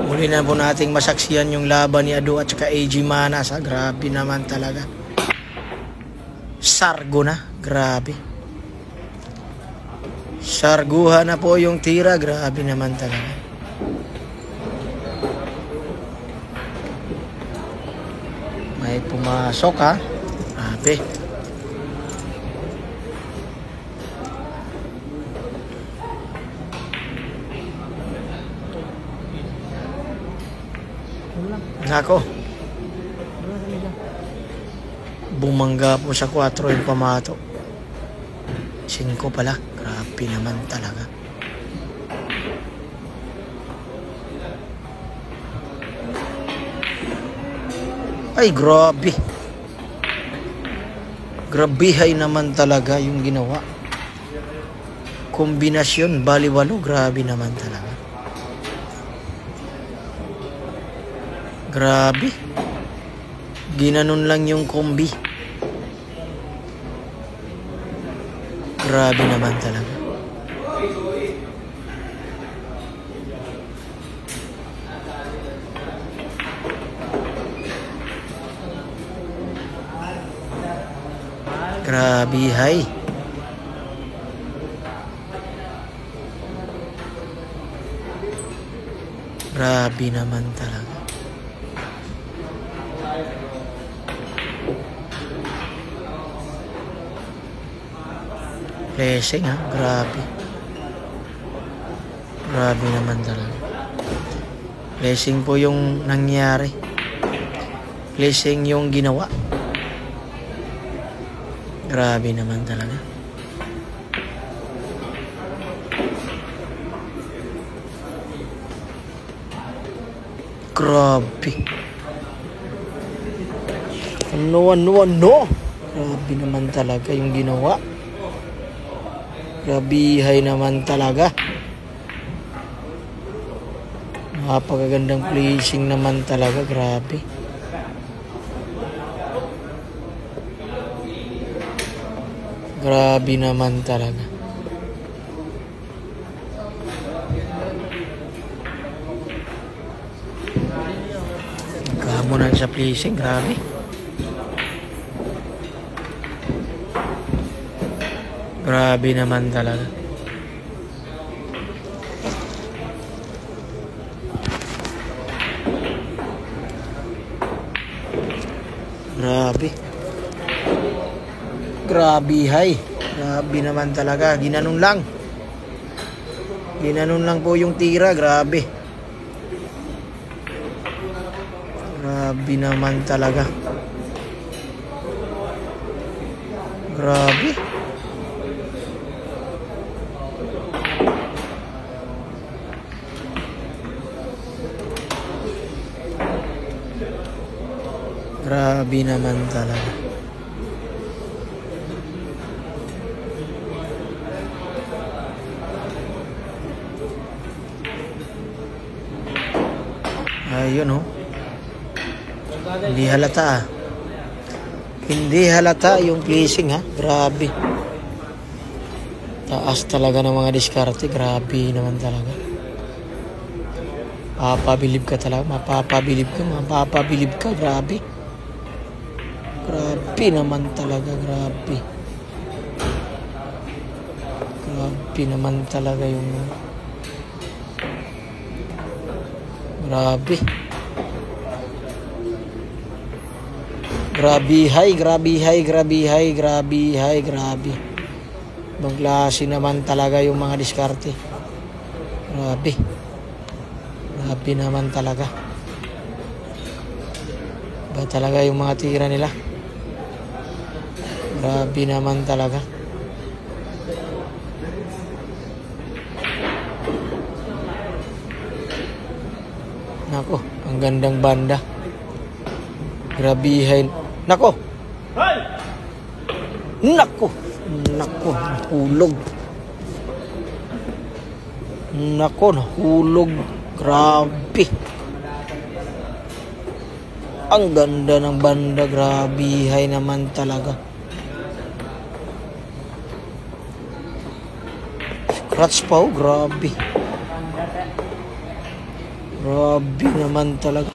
Muli na po nating masaksiyan yung laban ni Ado at saka AG Manas. Grabe naman talaga. Sargo na. Grabe. Sarguha na po yung tira. Grabe naman talaga. May pumasok ha. Grabe. Nako. Bumangga po sa 4 yung pamato. 5 pala. Grabe naman talaga. Ay, grabe. Grabihay naman talaga yung ginawa. Kombinasyon, baliwalo. Grabe naman talaga. Grabe. Ginanon lang yung kombi. Grabe naman talaga. Grabe hay. Grabe naman talaga. Blessing ha, grabe. Grabe naman talaga. Blessing po yung nangyari. Blessing yung ginawa. Grabe naman talaga. Grabe. Ano. Grabe naman talaga yung ginawa. Grabihay naman talaga. Napakagandang placing naman talaga. Grabe. Grabe naman talaga. Nagkahamunan sa placing. Grabe. Grabe naman talaga. Grabe. Grabe hay. Grabe naman talaga. Ginanon lang. Ginanon lang po yung tira. Grabe. Grabe naman talaga. Grabe. Grabe naman talaga. Ayun oh. Hindi halata ah. Hindi halata yung placing ha. Grabe. Taas talaga ng mga diskarte. Grabe naman talaga. Mapapabilib ka talaga. Mapapabilib ka. Grabe. Grabe naman talaga. Grabe. Grabe naman talaga yung... Grabe. Grabe. Ibang klase naman talaga yung mga diskarte. Grabe. Grabe naman talaga. Ba talaga yung mga tira nila. Grabe naman talaga. Nako, ang gandang banda. Grabihin. Nako. Nako, nahulog. Nako, nahulog. Grabe. Ang ganda ng banda. Grabihay naman talaga. Scratch pa oh, grabe. Grabe naman talaga.